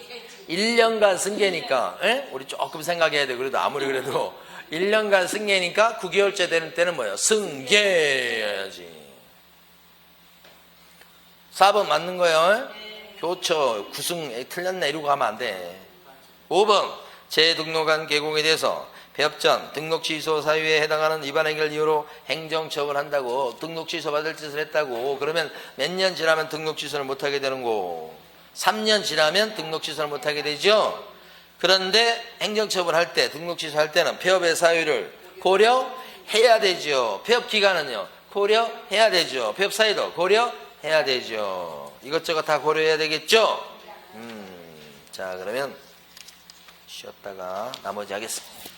1년간 승계니까. 에? 우리 조금 생각해야 돼. 그래도 아무리 그래도 1년간 승계니까 9개월째 되는 때는 뭐예요? 승계해야지. 4번 맞는 거예요. 교처 9승 틀렸네 이러고 가면 안 돼. 5번 재등록한 개공에 대해서 폐업 전 등록 취소 사유에 해당하는 위반 행위를 이유로 행정처분한다고. 등록 취소 받을 짓을 했다고. 그러면 몇 년 지나면 등록 취소를 못하게 되는 거. 3년 지나면 등록 취소를 못하게 되죠. 그런데 행정처분할 때 등록 취소할 때는 폐업의 사유를 고려해야 되죠. 폐업 기간은요 고려해야 되죠. 폐업 사유도 고려해야 되죠. 이것저것 다 고려해야 되겠죠. 자 그러면 쉬었다가 나머지 하겠습니다.